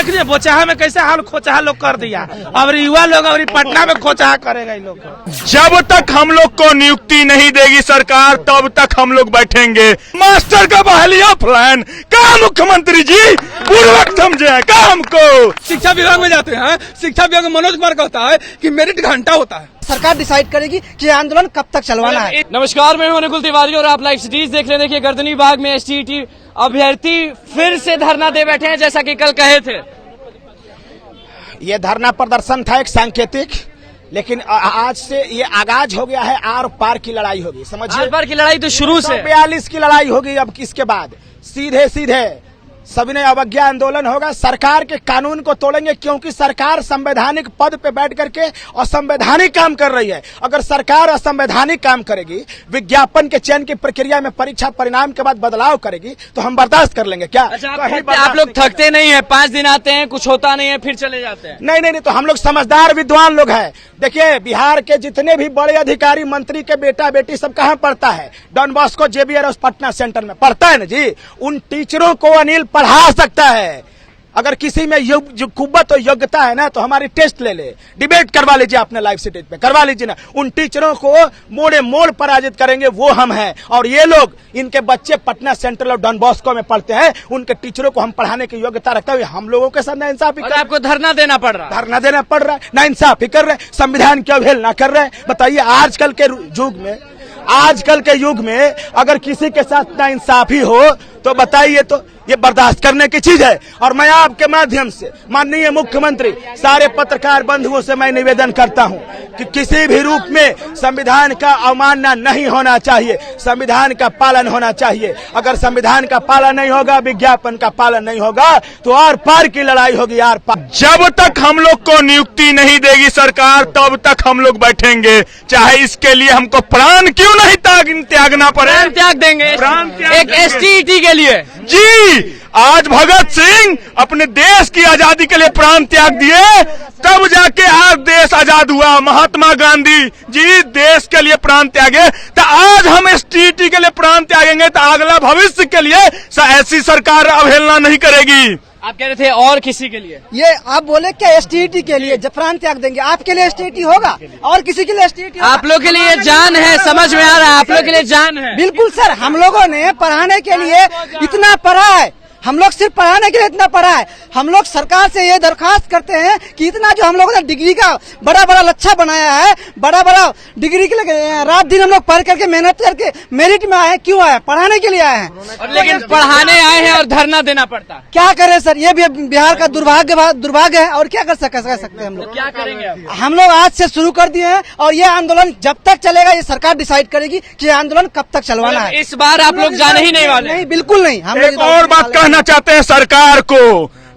देख रहे बोचहा में कैसे हाल खोचहा लोग कर दिया। अब युवा लोग अब पटना में खोचहा करेगा इन लोग। जब तक हम लोग को नियुक्ति नहीं देगी सरकार तब तक हम लोग बैठेंगे। मास्टर का बहालिया प्लान कहा मुख्यमंत्री जी पूर्वक समझे हैं कहा हमको। शिक्षा विभाग में जाते हैं, शिक्षा विभाग में मनोज कुमार का होता है कि मेरिट घंटा होता है। सरकार डिसाइड करेगी कि आंदोलन कब तक चलवाना है। नमस्कार, मैं हूं अनुकुल तिवारी और आप लाइव सिटीज देख रहे हैं। देखिए गर्दनी बाग में एसटीईटी अभ्यर्थी फिर से धरना दे बैठे हैं, जैसा कि कल कहे थे। ये धरना प्रदर्शन था एक सांकेतिक, लेकिन आज से ये आगाज हो गया है। आर पार की लड़ाई होगी, समझिए। आर पार की लड़ाई तो शुरू से 42 की लड़ाई होगी। अब इसके बाद सीधे सीधे सविनय अवज्ञा आंदोलन होगा। सरकार के कानून को तोड़ेंगे, क्योंकि सरकार संवैधानिक पद पे बैठ करके असंवैधानिक काम कर रही है। अगर सरकार असंवैधानिक काम करेगी, विज्ञापन के चयन की प्रक्रिया में परीक्षा परिणाम के बाद बदलाव करेगी, तो हम बर्दाश्त कर लेंगे क्या? अच्छा, आप लोग थकते नहीं है? 5 दिन आते हैं, कुछ होता नहीं है, फिर चले जाते हैं। नहीं, तो हम लोग समझदार विद्वान लोग हैं। देखिए, बिहार के जितने भी बड़े अधिकारी मंत्री के बेटा बेटी सब कहाँ पढ़ता है? डॉन बॉस्को जेबीआर पटना सेंटर में पढ़ता है ना जी। उन टीचरों को अनिल पढ़ा सकता है। अगर किसी में कुव्वत और योग्यता है ना, तो हमारी टेस्ट ले ले, डिबेट करवा लीजिए अपने लाइव सिटीज पे, करवा लीजिए ना। उन टीचरों को मोड़े मोड़ पराजित करेंगे, वो हम हैं। और ये लोग, इनके बच्चे पटना सेंट्रल और डॉन बॉस्को में पढ़ते हैं, उनके टीचरों को हम पढ़ाने की योग्यता रखते हुए हम लोगों के साथ नाइंसाफी कर। आपको धरना देना पड़ रहा है? धरना देना पड़ रहा है, नाइंसाफी कर रहे, संविधान की अवहेलना कर रहे। बताइए, आजकल के युग में अगर किसी के साथ नाइंसाफी हो तो बताइए, तो ये बर्दाश्त करने की चीज है। और मैं आपके माध्यम से माननीय मुख्यमंत्री, सारे पत्रकार बंधुओं से मैं निवेदन करता हूं कि किसी भी रूप में संविधान का अवमानना नहीं होना चाहिए, संविधान का पालन होना चाहिए। अगर संविधान का पालन नहीं होगा, विज्ञापन का पालन नहीं होगा, तो आर पार की लड़ाई होगी। आर पार जब तक हम लोग को नियुक्ति नहीं देगी सरकार तब तक हम लोग बैठेंगे, चाहे इसके लिए हमको प्राण क्यों नहीं त्यागना पड़े। प्राण त्याग देंगे एक एसटीईटी के लिए। जी, आज भगत सिंह अपने देश की आजादी के लिए प्राण त्याग दिए, तब जाके आज देश आजाद हुआ। महात्मा गांधी जी देश के लिए प्राण त्यागे, तो आज हम एसटीईटी के लिए प्राण त्यागेंगे, तो अगला भविष्य के लिए ऐसी सरकार अवहेलना नहीं करेगी। आप कह रहे थे और किसी के लिए? ये आप बोले क्या एसटीईटी के लिए जब प्राण त्याग देंगे? आपके लिए एसटीईटी होगा और किसी के लिए एसटीईटी होगा? आप लोग के लिए जान है, समझ में आ रहा है? आप लोग के लिए जान है? बिल्कुल सर, हम लोगों ने पढ़ाने के लिए इतना पढ़ा है। हम लोग सिर्फ पढ़ाने के लिए इतना पढ़ा है। हम लोग सरकार से ये दरखास्त करते हैं कि इतना जो हम लोगों ने डिग्री का बड़ा बड़ा लच्छा बनाया है, बड़ा बड़ा डिग्री के लिए रात दिन हम लोग पढ़ करके मेहनत करके मेरिट में आए हैं। क्यों आए? पढ़ाने के लिए आए हैं। और लेकिन पढ़ाने आए हैं और धरना देना पड़ता है। क्या करें सर, ये भी बिहार का दुर्भाग्य है। और क्या कर सकते हैं हम लोग? क्या करेंगे? हम लोग आज से शुरू कर दिए हैं और ये आंदोलन जब तक चलेगा, ये सरकार डिसाइड करेगी कि आंदोलन कब तक चलवाना है। इस बार आप लोग जाने ही नहीं वाले? नहीं, बिल्कुल नहीं। हम एक और बात कहना चाहते हैं सरकार को,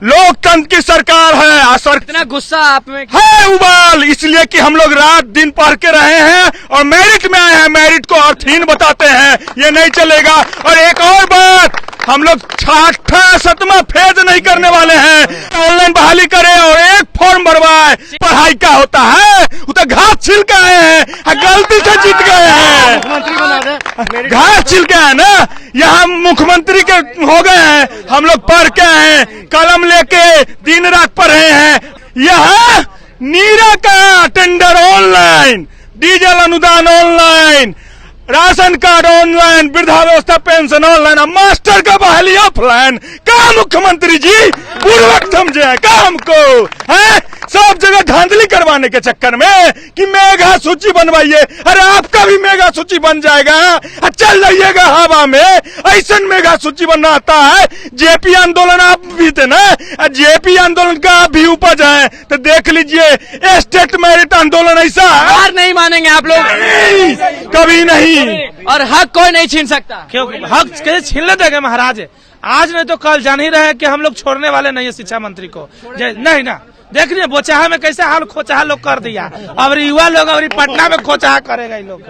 लोकतंत्र की सरकार है। इतना गुस्सा आप में है उबाल, इसलिए कि हम लोग रात दिन पढ़ के रहे हैं और मेरिट में आए हैं, मेरिट को अर्थहीन बताते हैं, ये नहीं चलेगा। और एक और बात, हम लोग 6वां फेज नहीं करने वाले हैं। ऑनलाइन बहाली करे और एक फॉर्म भरवाए, पढ़ाई का होता है? वो तो घास छिल के आए हैं, गलती से जीत गए हैं। घास छिल के आए ना, यहाँ मुख्यमंत्री के हो गए हैं। हम लोग पढ़ के आए हैं, कलम लेके दिन रात पढ़ रहे हैं। यहाँ नीरा का टेंडर ऑनलाइन, डीजल अनुदान ऑनलाइन, राशन कार्ड ऑनलाइन, वृद्धावस्था पेंशन ऑनलाइन, मास्टर का बहाली ऑफलाइन। कहा मुख्यमंत्री जी पूर्वक समझे कहा हमको है? सब जगह धांधली करवाने के चक्कर में कि मेगा सूची बनवाइए। अरे आपका भी मेगा सूची बन जाएगा, चल जाइएगा हवा में। ऐसा मेगा सूची बनना आता है। जेपी आंदोलन आप भी थे ना, जेपी आंदोलन का आप भी उपज है, तो देख लीजिए स्टेट मेरिट आंदोलन ऐसा है। हार नहीं मानेंगे आप लोग? नहीं, कभी नहीं। और हक कोई नहीं छीन सकता। क्यों हक कैसे छीनने देंगे महाराज? आज नहीं तो कल जान ही रहे कि हम लोग छोड़ने वाले नहीं है शिक्षा मंत्री को। नहीं ना, देख रहे बोचहा में कैसे हाल खोचहा लोग कर दिया। अब युवा लोग अब पटना में खोचहा करेगा इन लोग।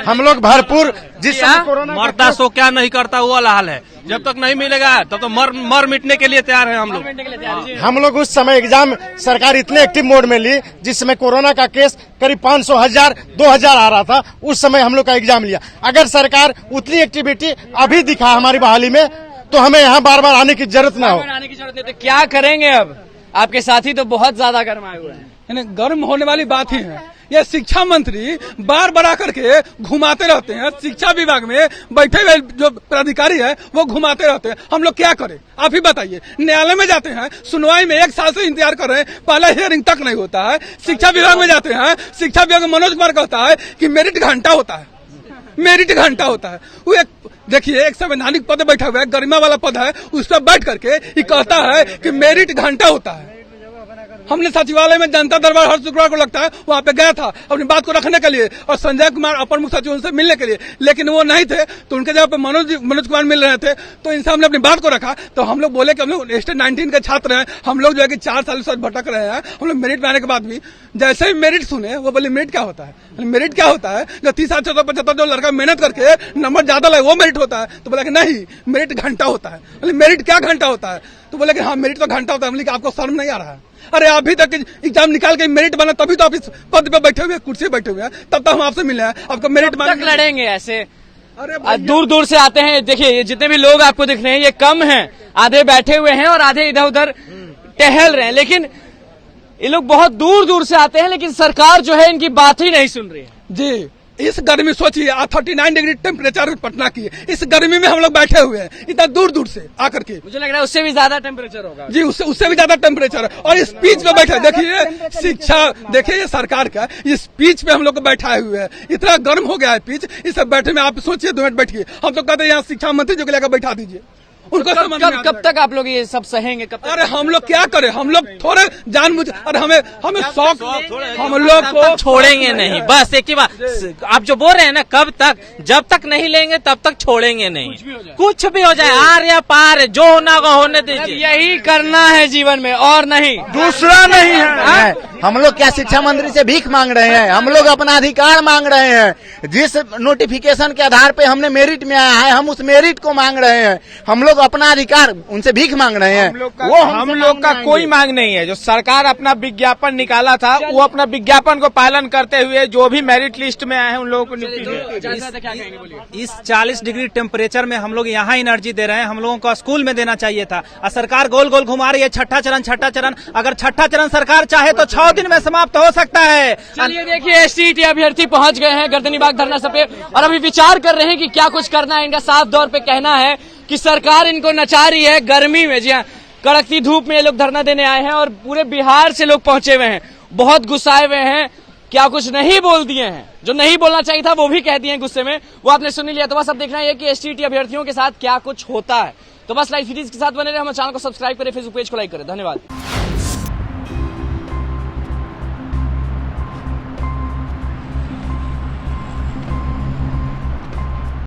हम लोग भरपूर जिस मरता सो क्या नहीं करता वो वाला हाल है। जब तक नहीं मिलेगा तब तो मर मिटने के लिए तैयार है हम लोग। हम लोग उस समय एग्जाम सरकार इतने एक्टिव मोड में ली, जिस समय कोरोना का केस करीब 500, 1000, 2000 आ रहा था, उस समय हम लोग का एग्जाम लिया। अगर सरकार उतनी एक्टिविटी अभी दिखा हमारी बहाली में, तो हमें यहाँ बार बार आने की जरूरत ना हो। आने की जरूरत नहीं, तो क्या करेंगे अब? आपके साथी तो बहुत ज्यादा गर्म आए हुए हैं। यानी गर्म होने वाली बात ही है। ये शिक्षा मंत्री बार बार आकर के घुमाते रहते हैं, शिक्षा विभाग में बैठे हुए जो पदाधिकारी है वो घुमाते रहते हैं। हम लोग क्या करें आप ही बताइए। न्यायालय में जाते हैं, सुनवाई में 1 साल से इंतजार कर रहे हैं, पहला हियरिंग तक नहीं होता है। शिक्षा विभाग में जाते हैं, शिक्षा विभाग में मनोज कुमार कहता है कि मेरिट घंटा होता है, मेरिट घंटा होता है। वो एक देखिए एक संवैधानिक पद बैठा हुआ है, गरिमा वाला पद है, उस पर बैठ करके ये कहता है कि मेरिट घंटा होता है। हमने सचिवालय में जनता दरबार हर शुक्रवार को लगता है वहां पे गया था अपनी बात को रखने के लिए और संजय कुमार अपर मुख्य सचिव उनसे मिलने के लिए, लेकिन वो नहीं थे तो उनके जगह पे मनोज कुमार मिल रहे थे। तो इनसे हमने अपनी बात को रखा तो हम लोग बोले कि हम लोग स्टेट 19 के छात्र हैं, हम लोग जो है कि 4 साल से भटक रहे हैं। हम लोग मेरिट में आने के बाद भी जैसे ही मेरिट सुने वो बोले मेरिट क्या होता है, मेरिट क्या होता है? जो 30,675 जो लड़का मेहनत करके नंबर ज्यादा लगे वो मेरिट होता है? तो बोला कि नहीं मेरिट घंटा होता है। बोले मेरिट क्या घंटा होता है? तो बोले कि हाँ मेरिट तो घंटा होता है। बोले कि आपको शर्म नहीं आ रहा है? अरे अभी तक एग्जाम निकाल के मेरिट बना तभी तो आप इस पद पे बैठे हुए कुर्सी पे बैठे हुए हैं, तब तक हम आपसे मिले हैं। आपको मेरिट तक लड़ेंगे ऐसे? अरे दूर दूर से आते हैं। देखिए ये जितने भी लोग आपको दिख रहे हैं ये कम हैं, आधे बैठे हुए हैं और आधे इधर उधर टहल रहे हैं, लेकिन ये लोग बहुत दूर दूर से आते हैं, लेकिन सरकार जो है इनकी बात ही नहीं सुन रही है। जी इस गर्मी सोचिए 39 डिग्री टेम्परेचर पटना की है, इस गर्मी में हम लोग बैठे हुए हैं इतना दूर दूर से आकर के। मुझे लग रहा है उससे भी ज्यादा टेम्परेचर होगा। जी उससे भी ज्यादा टेम्परेचर है और इस बीच पे बैठे देखिए शिक्षा देखिए ये सरकार का इस बीच पे हम लोग को बैठाए हुए हैं। इतना गर्म हो गया है पीच, इस बैठे में आप सोचिए 2 मिनट बैठिए। हम तो कहते हैं यहाँ शिक्षा मंत्री जो लेकर बैठा दीजिए उनको। कब तक आप लोग ये सब सहेंगे? कब तक? अरे हम लोग क्या करें, हम लोग थोड़े जानबूझ अरे हमें शौक हम लोग को छोड़ेंगे नहीं, बस एक ही बात आप जो बोल रहे हैं ना, कब तक, जब तक नहीं लेंगे तब तक छोड़ेंगे नहीं। कुछ भी हो जाए आर या पार जो होना होगा होने दीजिए। यही करना है जीवन में और नहीं, दूसरा नहीं है। हम लोग क्या शिक्षा मंत्री से भीख मांग रहे हैं? हम लोग अपना अधिकार मांग रहे हैं। जिस नोटिफिकेशन के आधार पे हमने मेरिट में आया है हम उस मेरिट को मांग रहे हैं। हम लोग अपना अधिकार उनसे भीख मांग रहे हैं। हम लोग का कोई मांग नहीं है। जो सरकार अपना विज्ञापन निकाला था वो अपना विज्ञापन को पालन करते हुए जो भी मेरिट लिस्ट में आए हैं उन लोगों को नियुक्ति दे। इस 40 डिग्री टेम्परेचर में हम लोग यहाँ एनर्जी दे रहे हैं, हम लोगों को स्कूल में देना चाहिए था। और सरकार गोल गोल घुमा रही है, छठा चरण। अगर छठा चरण सरकार चाहे तो 6 दिन में समाप्त हो सकता है। चलिए देखिए एसटीईटी अभ्यर्थी पहुंच गए हैं गर्दनी बाग धरना स्थल पे और अभी विचार कर रहे हैं कि क्या कुछ करना है। इनका साफ तौर पे कहना है कि सरकार इनको नचा रही है गर्मी में। जी हाँ, कड़कती धूप में ये लोग धरना देने आए हैं और पूरे बिहार से लोग पहुंचे हुए हैं, बहुत गुस्साए हुए हैं। क्या कुछ नहीं बोल दिए हैं, जो नहीं बोलना चाहिए था वो भी कह दिए हैं गुस्से में, वो आपने सुन लिया। तो बस अब देखना है कि एसटीईटी अभ्यर्थियों के साथ क्या कुछ होता है। तो बस लाइव सीरीज के साथ बने रहे, हमारे चैनल को सब्सक्राइब करें, फेसबुक पेज को लाइक करें। धन्यवाद।